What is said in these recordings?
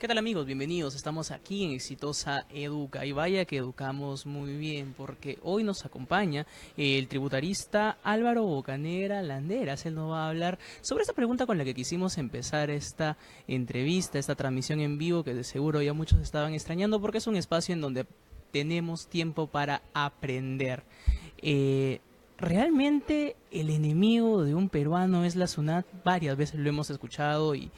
¿Qué tal amigos? Bienvenidos. Estamos aquí en Exitosa Educa y vaya que educamos muy bien porque hoy nos acompaña el tributarista Álvaro Bocanera Landeras. Él nos va a hablar sobre esta pregunta con la que quisimos empezar esta entrevista, esta transmisión en vivo que de seguro ya muchos estaban extrañando porque es un espacio en donde tenemos tiempo para aprender. Eh, ¿Realmente el enemigo de un peruano es la SUNAT? Varias veces lo hemos escuchado y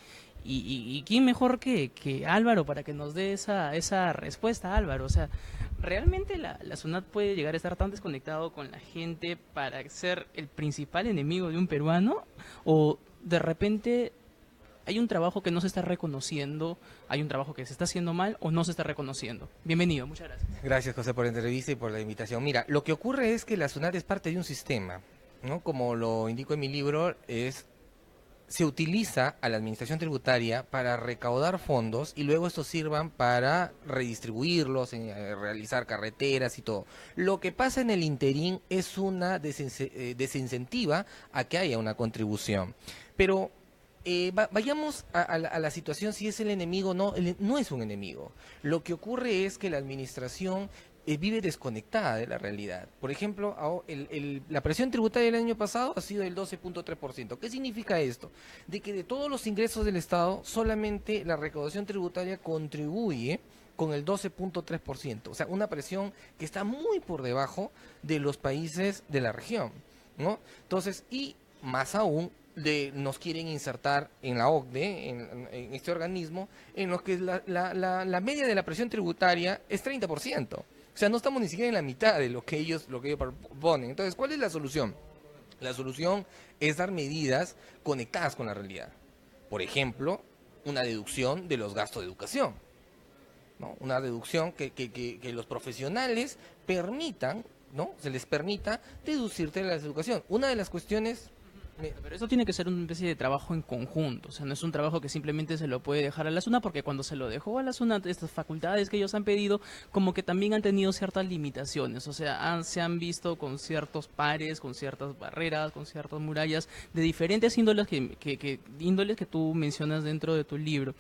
quién mejor que Álvaro para que nos dé esa respuesta, Álvaro. O sea, ¿realmente la SUNAT puede llegar a estar tan desconectado con la gente para ser el principal enemigo de un peruano? ¿O de repente hay un trabajo que no se está reconociendo, hay un trabajo que se está haciendo mal o no se está reconociendo? Bienvenido, muchas gracias. Gracias, José, por la entrevista y por la invitación. Mira, lo que ocurre es que la SUNAT es parte de un sistema, ¿no? Como lo indico en mi libro, se utiliza a la administración tributaria para recaudar fondos y luego estos sirvan para redistribuirlos, realizar carreteras y todo. Lo que pasa en el interín es una desincentiva a que haya una contribución. Pero vayamos a la situación si es el enemigo o no. No es un enemigo. Lo que ocurre es que la administración vive desconectada de la realidad. Por ejemplo, la presión tributaria del año pasado ha sido del 12.3%. ¿Qué significa esto? De que de todos los ingresos del Estado, solamente la recaudación tributaria contribuye con el 12.3%. O sea, una presión que está muy por debajo de los países de la región, ¿no? Entonces, y más aún, nos quieren insertar en la OCDE, en este organismo, en lo que la media de la presión tributaria es 30%. O sea, no estamos ni siquiera en la mitad de lo que ellos proponen. Entonces, ¿cuál es la solución? La solución es dar medidas conectadas con la realidad. Por ejemplo, una deducción de los gastos de educación, ¿no? Una deducción que los profesionales permitan, ¿no? Se les permita deducirte la educación. Una de las cuestiones... Pero eso tiene que ser una especie de trabajo en conjunto, o sea, no es un trabajo que simplemente se lo puede dejar a la SUNAT, porque cuando se lo dejó a la SUNAT, estas facultades que ellos han pedido, como que también han tenido ciertas limitaciones, o sea, se han visto con ciertos pares, con ciertas barreras, con ciertas murallas de diferentes índoles índoles que tú mencionas dentro de tu libro.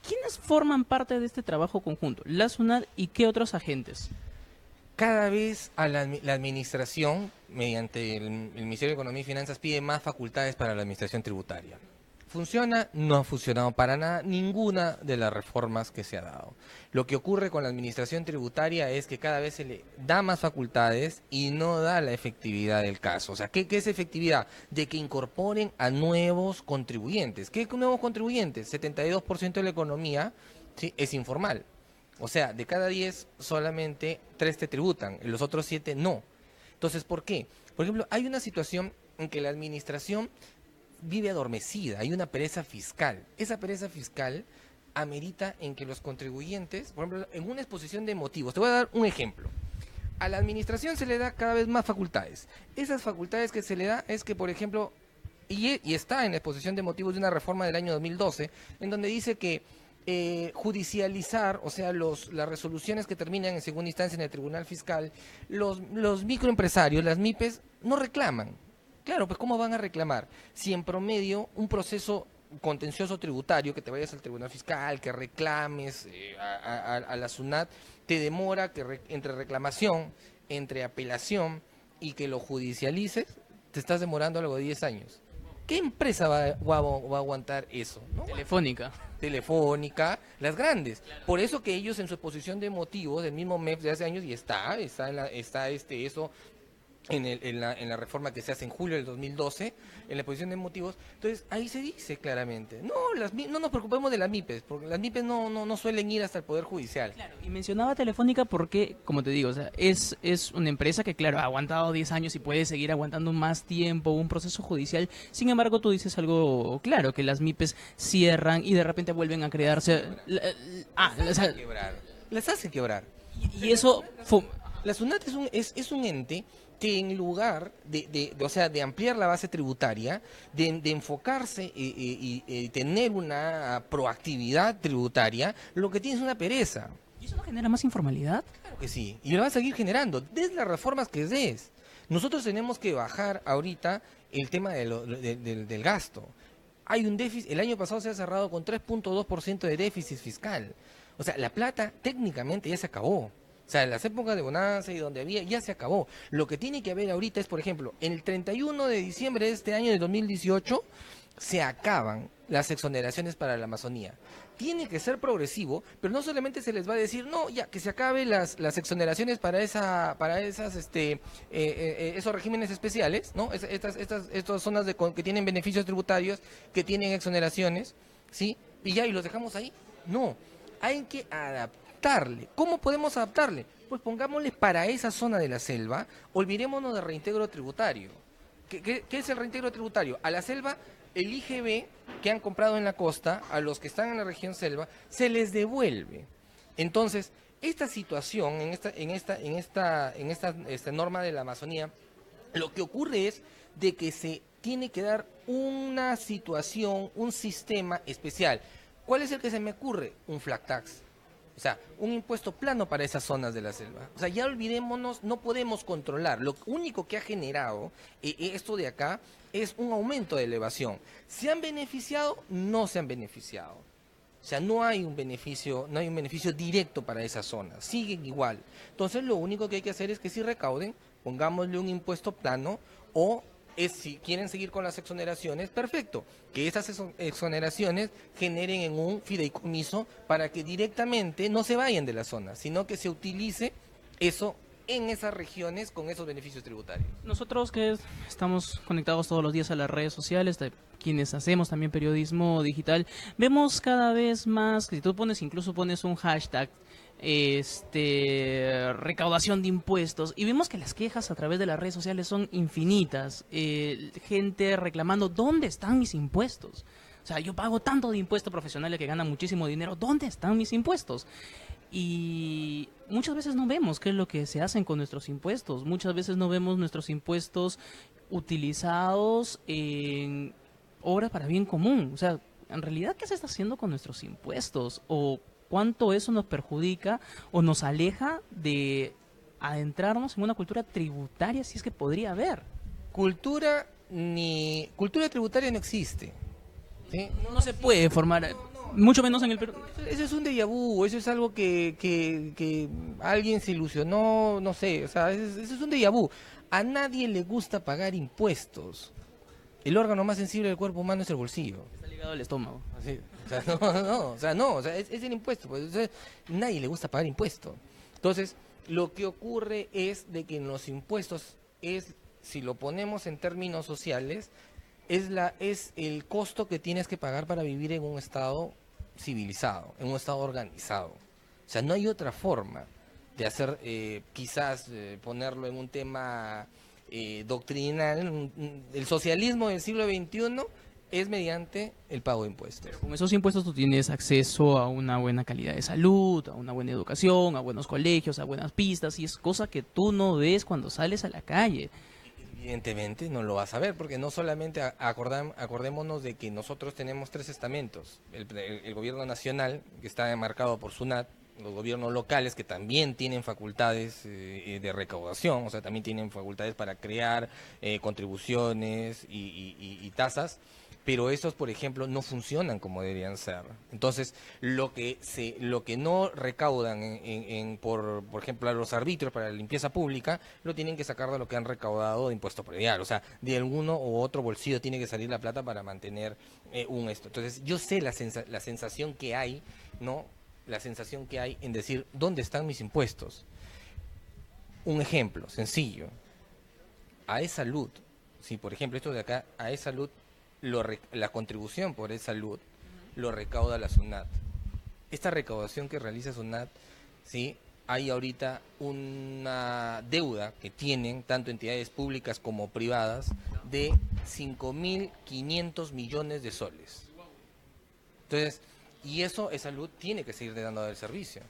¿Quiénes forman parte de este trabajo conjunto? La SUNAT y qué otros agentes. Cada vez la administración, mediante el Ministerio de Economía y Finanzas, pide más facultades para la administración tributaria. ¿Funciona? No ha funcionado para nada ninguna de las reformas que se ha dado. Lo que ocurre con la administración tributaria es que cada vez se le da más facultades y no da la efectividad del caso. O sea, ¿qué es efectividad? De que incorporen a nuevos contribuyentes. ¿Qué nuevos contribuyentes? 72% de la economía, ¿sí?, es informal. O sea, de cada 10, solamente 3 te tributan, y los otros 7 no. Entonces, ¿por qué? Por ejemplo, hay una situación en que la administración vive adormecida, hay una pereza fiscal. Esa pereza fiscal amerita en que los contribuyentes, por ejemplo, en una exposición de motivos, te voy a dar un ejemplo. A la administración se le da cada vez más facultades. Esas facultades que se le da es que, por ejemplo, y está en la exposición de motivos de una reforma del año 2012, en donde dice que judicializar, o sea, las resoluciones que terminan en segunda instancia en el Tribunal Fiscal, los microempresarios, las MIPES, no reclaman. Claro, pues ¿cómo van a reclamar? Si en promedio un proceso contencioso tributario, que te vayas al Tribunal Fiscal, que reclames a la SUNAT, te demora entre reclamación, entre apelación y que lo judicialices, te estás demorando algo de 10 años. ¿Qué empresa va a aguantar eso? ¿No? Telefónica. Telefónica, las grandes. Por eso que ellos en su exposición de motivos del mismo MEF de hace años, y eso en la reforma que se hace en julio del 2012, en la exposición de motivos, entonces ahí se dice claramente, no nos preocupemos de las MIPES, porque las MIPES no suelen ir hasta el Poder Judicial. Claro, y mencionaba Telefónica porque, como te digo, o sea, es una empresa que, claro, ha aguantado 10 años y puede seguir aguantando más tiempo un proceso judicial. Sin embargo, tú dices algo claro, que las MIPES cierran y de repente vuelven a crearse. Las hacen quebrar. Y eso La SUNAT es un ente que en lugar o sea, de ampliar la base tributaria, de enfocarse y tener una proactividad tributaria, lo que tiene es una pereza. ¿Y eso no genera más informalidad? Claro que sí, y lo va a seguir generando, desde las reformas que Nosotros tenemos que bajar ahorita el tema del gasto. hay un déficit, el año pasado se ha cerrado con 3.2% de déficit fiscal. O sea, la plata técnicamente ya se acabó. O sea, en las épocas de bonanza y donde había, ya se acabó. Lo que tiene que haber ahorita es, por ejemplo, el 31 de diciembre de este año de 2018 se acaban las exoneraciones para la Amazonía. Tiene que ser progresivo, pero no solamente se les va a decir, no, ya, que se acaben las exoneraciones para esas, esos regímenes especiales, ¿no? Estas zonas que tienen beneficios tributarios, que tienen exoneraciones, ¿sí? Y ya, y los dejamos ahí. No, hay que adaptarle. ¿Cómo podemos adaptarle? Pues pongámosle para esa zona de la selva, olvidémonos del reintegro tributario. ¿Qué es el reintegro tributario? A la selva, el IGB que han comprado en la costa, a los que están en la región selva, se les devuelve. Entonces, esta situación, esta norma de la Amazonía, lo que ocurre es de que se tiene que dar una situación, un sistema especial. ¿Cuál es el que se me ocurre? Un flat tax. O sea, un impuesto plano para esas zonas de la selva. O sea, ya olvidémonos, no podemos controlar. Lo único que ha generado esto de acá es un aumento de elevación. ¿Se han beneficiado? No se han beneficiado. O sea, no hay un beneficio directo para esas zonas. Siguen igual. Entonces, lo único que hay que hacer es que si recauden, pongámosle un impuesto plano o si quieren seguir con las exoneraciones, perfecto, que esas exoneraciones generen en un fideicomiso para que directamente no se vayan de la zona, sino que se utilice eso en esas regiones con esos beneficios tributarios. Nosotros que estamos conectados todos los días a las redes sociales, quienes hacemos también periodismo digital, vemos cada vez más, que si tú incluso pones un hashtag, recaudación de impuestos, y vemos que las quejas a través de las redes sociales son infinitas, gente reclamando ¿dónde están mis impuestos? O sea, yo pago tanto de impuestos profesionales que ganan muchísimo dinero, ¿dónde están mis impuestos? Y muchas veces no vemos qué es lo que se hacen con nuestros impuestos, muchas veces no vemos nuestros impuestos utilizados en obras para bien común. O sea, en realidad, ¿qué se está haciendo con nuestros impuestos? ¿O cuánto eso nos perjudica o nos aleja de adentrarnos en una cultura tributaria, si es que podría haber? Cultura tributaria no existe. ¿Sí? No se puede formar, mucho menos en el Perú. Eso es un déjà vu, eso es algo que alguien se ilusionó, no sé, o sea, eso es un déjà vu. A nadie le gusta pagar impuestos. El órgano más sensible del cuerpo humano es el bolsillo. Está ligado al estómago. Así, o sea, es el impuesto, pues, o sea, nadie le gusta pagar impuestos. Entonces, lo que ocurre es de que en los impuestos si lo ponemos en términos sociales, es el costo que tienes que pagar para vivir en un estado civilizado, en un estado organizado. O sea, no hay otra forma de hacer, quizás ponerlo en un tema doctrinal. El socialismo del siglo XXI es mediante el pago de impuestos. Con esos impuestos tú tienes acceso a una buena calidad de salud, a una buena educación, a buenos colegios, a buenas pistas, y es cosa que tú no ves cuando sales a la calle. Evidentemente no lo vas a ver, porque no solamente acordémonos de que nosotros tenemos 3 estamentos: el gobierno nacional, que está enmarcado por SUNAT, los gobiernos locales, que también tienen facultades de recaudación, o sea, también tienen facultades para crear contribuciones y tasas, pero esos, por ejemplo, no funcionan como deberían ser. Entonces, lo que no recaudan por ejemplo, a los arbitrios para la limpieza pública, lo tienen que sacar de lo que han recaudado de impuesto predial. O sea, de alguno u otro bolsillo tiene que salir la plata para mantener esto. Entonces, yo sé la sensación que hay, ¿no? La sensación que hay en decir, ¿dónde están mis impuestos? Un ejemplo sencillo. AESalud, si por ejemplo esto de acá, AESalud, la contribución por salud lo recauda la SUNAT. Esta recaudación que realiza SUNAT, ¿sí? Hay ahorita una deuda que tienen tanto entidades públicas como privadas de 5.500 millones de soles. Entonces, y eso salud tiene que seguir dando el servicio.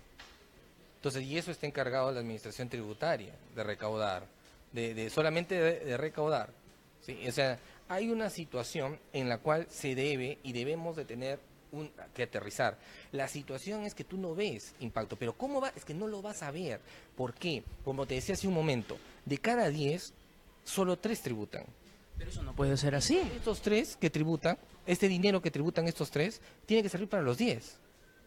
Entonces, y eso está encargado de la administración tributaria, de recaudar, solamente de recaudar, ¿sí? O sea, hay una situación en la cual se debe y debemos de tener que aterrizar. La situación es que tú no ves impacto, pero ¿cómo va? Es que no lo vas a ver. ¿Por qué? Como te decía hace un momento, de cada 10, solo 3 tributan. Pero eso no puede ser así. Estos 3 que tributan este dinero que tributan estos tres tiene que servir para los 10.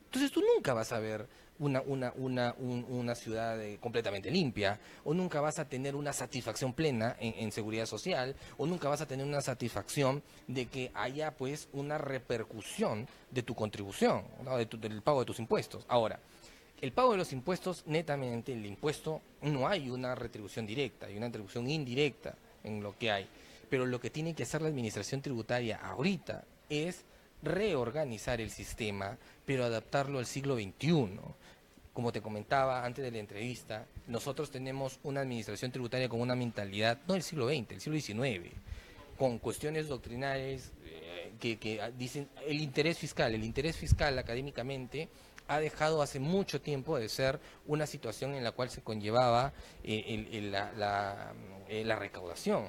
Entonces tú nunca vas a ver una ciudad completamente limpia, o nunca vas a tener una satisfacción plena en seguridad social, o nunca vas a tener una satisfacción de que haya pues una repercusión de tu contribución, ¿no? Del pago de tus impuestos. Ahora, el pago de los impuestos, netamente, el impuesto, no hay una retribución directa, hay una retribución indirecta en lo que hay. Pero lo que tiene que hacer la administración tributaria ahorita es reorganizar el sistema, pero adaptarlo al siglo XXI. Como te comentaba antes de la entrevista, nosotros tenemos una administración tributaria con una mentalidad, no del siglo XX, del siglo XIX, con cuestiones doctrinales que dicen el interés fiscal académicamente ha dejado hace mucho tiempo de ser una situación en la cual se conllevaba la recaudación.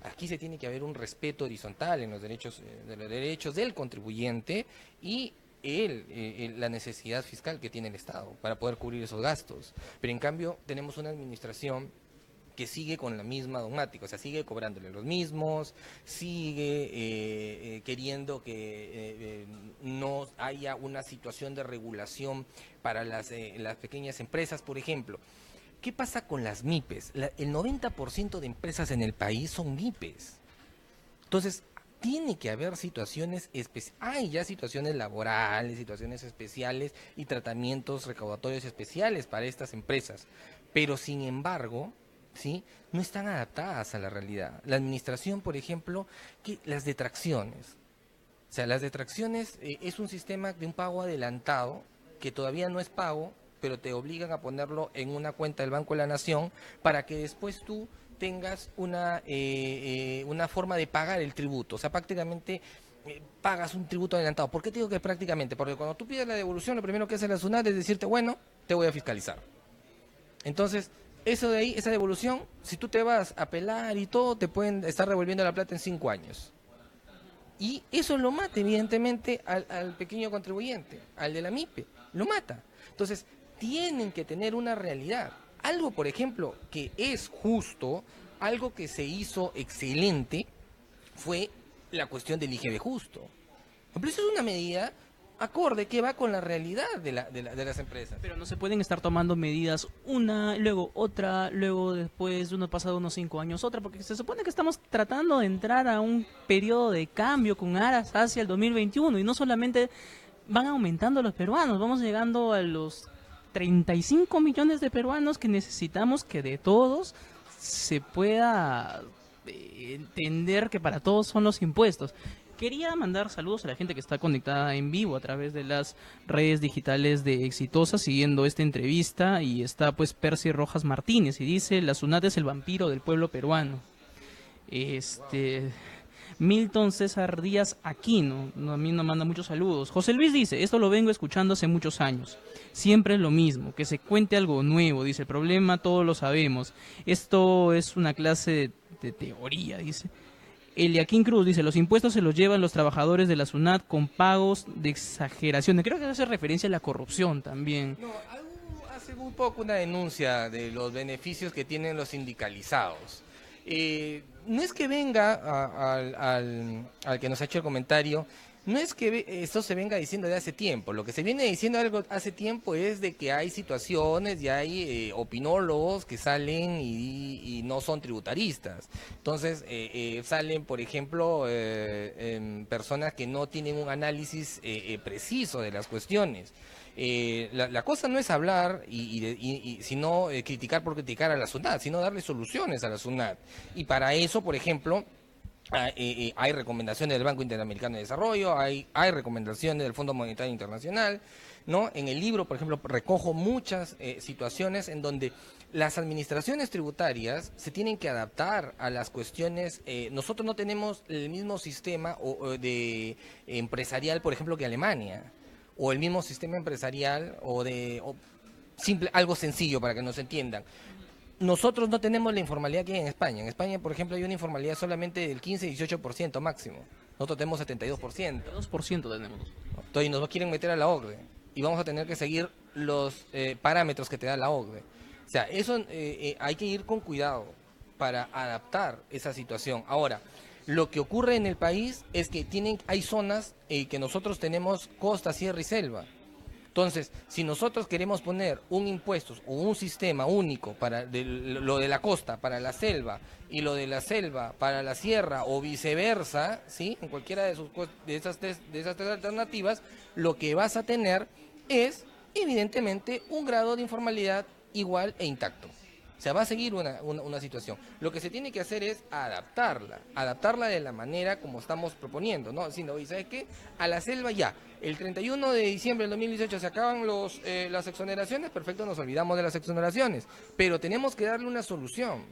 Aquí se tiene que haber un respeto horizontal en de los derechos del contribuyente y la necesidad fiscal que tiene el Estado para poder cubrir esos gastos. Pero en cambio tenemos una administración que sigue con la misma dogmática, o sea, sigue cobrándole los mismos, sigue queriendo que no haya una situación de regulación para las pequeñas empresas, por ejemplo. ¿Qué pasa con las MIPES? El 90% de empresas en el país son MIPES. Entonces, tiene que haber situaciones especiales. Hay ya situaciones laborales, situaciones especiales y tratamientos recaudatorios especiales para estas empresas. Pero, sin embargo, ¿sí?, no están adaptadas a la realidad. La administración, por ejemplo, las detracciones. O sea, las detracciones es un sistema de un pago adelantado que todavía no es pago, pero te obligan a ponerlo en una cuenta del Banco de la Nación para que después tú tengas una forma de pagar el tributo. O sea, prácticamente pagas un tributo adelantado. ¿Por qué te digo que prácticamente? Porque cuando tú pides la devolución, lo primero que hace la SUNAT es decirte, bueno, te voy a fiscalizar. Entonces, eso de ahí, esa devolución, si tú te vas a apelar y todo, te pueden estar devolviendo la plata en 5 años. Y eso lo mata, evidentemente, al pequeño contribuyente, al de la MIPE, lo mata. Entonces, tienen que tener una realidad. Algo, por ejemplo, que es justo, algo que se hizo excelente, fue la cuestión del IGB justo. Pero eso es una medida acorde que va con la realidad de las empresas. Pero no se pueden estar tomando medidas una, luego otra, luego después de uno pasado unos 5 años otra, porque se supone que estamos tratando de entrar a un periodo de cambio con aras hacia el 2021 y no solamente van aumentando los peruanos, vamos llegando a los 35 millones de peruanos que necesitamos que de todos se pueda entender que para todos son los impuestos. Quería mandar saludos a la gente que está conectada en vivo a través de las redes digitales de Exitosa siguiendo esta entrevista, y está pues Percy Rojas Martínez y dice: la SUNAT es el vampiro del pueblo peruano. Milton César Díaz Aquino, a mí nos manda muchos saludos. José Luis dice: esto lo vengo escuchando hace muchos años. Siempre es lo mismo, que se cuente algo nuevo. Dice: el problema todos lo sabemos. Esto es una clase de teoría, dice. Eliaquín Cruz dice: los impuestos se los llevan los trabajadores de la SUNAT con pagos de exageración. Creo que hace referencia a la corrupción también. No, hace un poco una denuncia de los beneficios que tienen los sindicalizados. No es que venga al que nos ha hecho el comentario, no es que esto se venga diciendo de hace tiempo. Lo que se viene diciendo algo hace tiempo es de que hay situaciones y hay opinólogos que salen y no son tributaristas. Entonces salen, por ejemplo, personas que no tienen un análisis preciso de las cuestiones. La cosa no es hablar sino criticar por criticar a la SUNAT, sino darle soluciones a la SUNAT. Y para eso, por ejemplo, hay recomendaciones del Banco Interamericano de Desarrollo, hay recomendaciones del Fondo Monetario Internacional, ¿no? En el libro, por ejemplo, recojo muchas situaciones en donde las administraciones tributarias se tienen que adaptar a las cuestiones. Nosotros no tenemos el mismo sistema de empresarial, por ejemplo, que Alemania, o el mismo sistema empresarial algo sencillo para que nos entiendan. Nosotros no tenemos la informalidad que hay en España. En España, por ejemplo, hay una informalidad solamente del 15-18% máximo. Nosotros tenemos 72%. 2% tenemos. Entonces nos quieren meter a la OCDE y vamos a tener que seguir los parámetros que te da la OCDE. O sea, eso hay que ir con cuidado para adaptar esa situación. Ahora, Lo que ocurre en el país es que hay zonas que nosotros tenemos costa, sierra y selva. Entonces, si nosotros queremos poner un impuesto o un sistema único para lo de la costa, para la selva, y lo de la selva para la sierra, o viceversa, ¿sí? En cualquiera de esas tres alternativas, lo que vas a tener es, evidentemente, un grado de informalidad igual e intacto. O sea, va a seguir una situación. Lo que se tiene que hacer es adaptarla de la manera como estamos proponiendo, ¿no? Diciendo, oye, ¿sabes qué? A la selva ya, el 31 de diciembre del 2018 se acaban las exoneraciones, perfecto, nos olvidamos de las exoneraciones, pero tenemos que darle una solución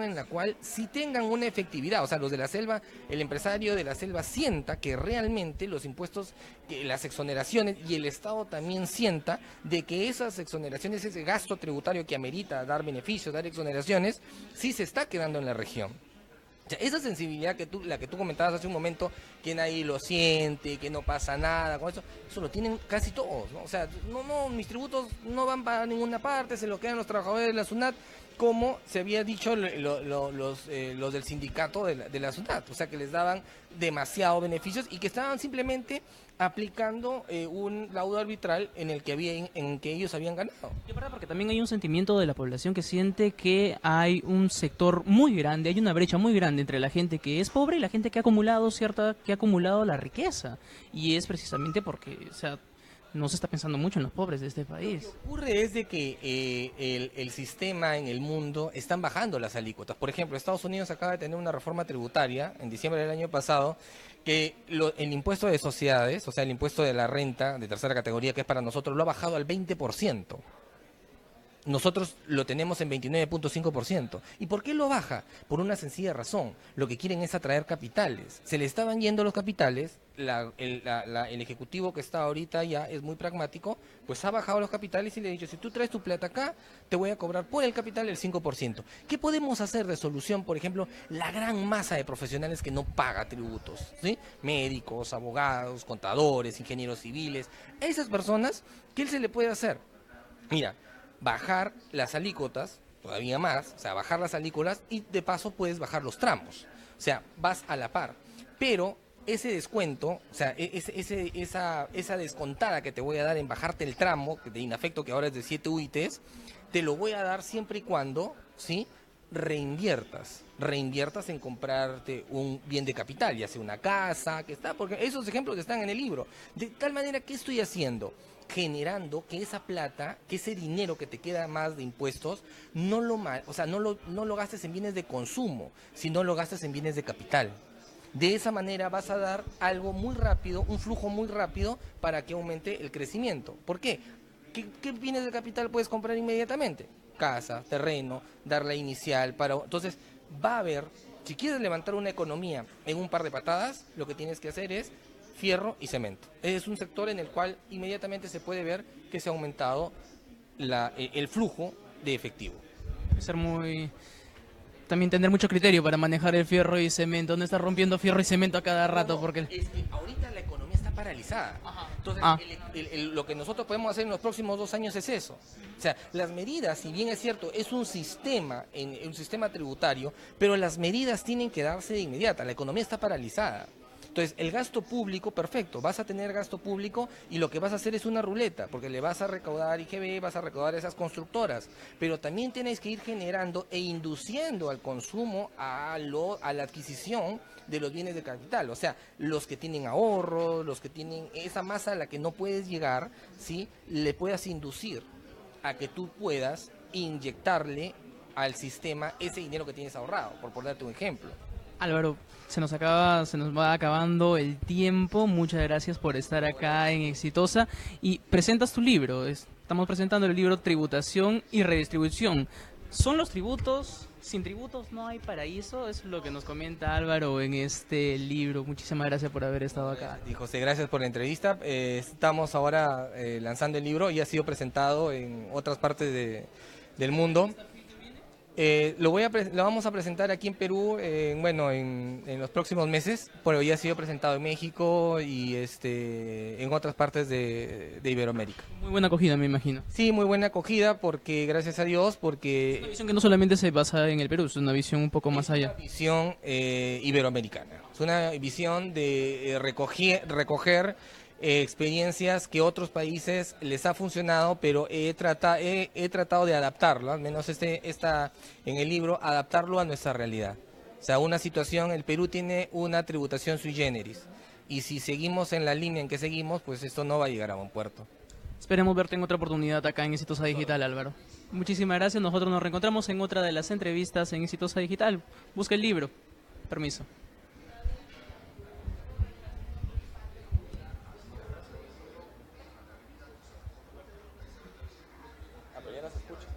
en la cual sí tengan una efectividad, o sea, los de la selva, el empresario de la selva sienta que realmente los impuestos, que las exoneraciones y el Estado también sienta de que esas exoneraciones, ese gasto tributario que amerita dar beneficios, dar exoneraciones, sí se está quedando en la región. O sea, esa sensibilidad la que tú comentabas hace un momento, que nadie lo siente, que no pasa nada, con eso lo tienen casi todos, ¿no? O sea, mis tributos no van para ninguna parte, se lo quedan los trabajadores de la SUNAT, como se había dicho los del sindicato de la SUNAT, o sea, que les daban demasiados beneficios y que estaban simplemente aplicando un laudo arbitral en que ellos habían ganado. Es verdad, porque también hay un sentimiento de la población que siente que hay un sector muy grande, hay una brecha muy grande entre la gente que es pobre y la gente que ha acumulado la riqueza. Y es precisamente porque, o sea, no se está pensando mucho en los pobres de este país. Lo que ocurre es de que el sistema en el mundo están bajando las alícuotas. Por ejemplo, Estados Unidos acaba de tener una reforma tributaria en diciembre del año pasado que el impuesto de sociedades, o sea, el impuesto de la renta de tercera categoría, que es para nosotros, lo ha bajado al 20%. Nosotros lo tenemos en 29.5%. ¿Y por qué lo baja? Por una sencilla razón. Lo que quieren es atraer capitales. Se le estaban yendo los capitales, el ejecutivo que está ahorita ya es muy pragmático, pues ha bajado los capitales y le ha dicho, si tú traes tu plata acá, te voy a cobrar por el capital el 5%. ¿Qué podemos hacer de solución? Por ejemplo, la gran masa de profesionales que no paga tributos, ¿sí? Médicos, abogados, contadores, ingenieros civiles. A esas personas, ¿qué se le puede hacer? Mira, bajar las alícuotas, todavía más, o sea, bajar las alícuotas y de paso puedes bajar los tramos. O sea, vas a la par. Pero ese descuento, o sea, esa descontada que te voy a dar en bajarte el tramo, de inafecto que ahora es de 7 UITs, te lo voy a dar siempre y cuando, ¿sí? Reinviertas en comprarte un bien de capital, ya sea una casa, porque esos ejemplos están en el libro. De tal manera, ¿qué estoy haciendo? Generando que esa plata, que ese dinero que te queda más de impuestos, no lo gastes en bienes de consumo, sino lo gastes en bienes de capital. De esa manera vas a dar algo muy rápido, un flujo muy rápido para que aumente el crecimiento. ¿Por qué? ¿Qué bienes de capital puedes comprar inmediatamente? Casa, terreno, dar la inicial. Entonces, va a haber, si quieres levantar una economía en un par de patadas, lo que tienes que hacer es fierro y cemento. Es un sector en el cual inmediatamente se puede ver que se ha aumentado el flujo de efectivo. También tener mucho criterio para manejar el fierro y cemento, no estar rompiendo fierro y cemento a cada rato. Porque es que ahorita la economía está paralizada. Ajá. Entonces, lo que nosotros podemos hacer en los próximos 2 años es eso. O sea, las medidas, si bien es cierto, es un sistema tributario, pero las medidas tienen que darse de inmediata. La economía está paralizada. Entonces, el gasto público, perfecto, vas a tener gasto público y lo que vas a hacer es una ruleta, porque le vas a recaudar IGB, vas a recaudar esas constructoras, pero también tienes que ir generando e induciendo al consumo, a la adquisición de los bienes de capital, o sea, los que tienen ahorros, los que tienen esa masa a la que no puedes llegar, ¿sí? Le puedas inducir a que tú puedas inyectarle al sistema ese dinero que tienes ahorrado, por ponerte un ejemplo. Álvaro, se nos va acabando el tiempo. Muchas gracias por estar acá en Exitosa. Y presentas tu libro. Estamos presentando el libro Tributación y Redistribución. ¿Son los tributos? Sin tributos no hay paraíso. Eso es lo que nos comenta Álvaro en este libro. Muchísimas gracias por haber estado acá. Y José, gracias por la entrevista. Estamos ahora lanzando el libro y ha sido presentado en otras partes del mundo. Lo vamos a presentar aquí en Perú, bueno, en los próximos meses, pero ya ha sido presentado en México y en otras partes de Iberoamérica. Muy buena acogida, me imagino. Sí, muy buena acogida porque, gracias a Dios, Es una porque visión que no solamente se basa en el Perú, es una visión un poco más es una allá. visión iberoamericana. Es una visión de recoger experiencias que otros países les ha funcionado, pero he tratado de adaptarlo, al menos en el libro, adaptarlo a nuestra realidad. O sea, una situación, el Perú tiene una tributación sui generis, y si seguimos en la línea en que seguimos, pues esto no va a llegar a buen puerto. Esperemos verte en otra oportunidad acá en Exitosa Digital, Álvaro. Muchísimas gracias. Nosotros nos reencontramos en otra de las entrevistas en Exitosa Digital. Busca el libro. Permiso. Ah, pero ya no se escucha.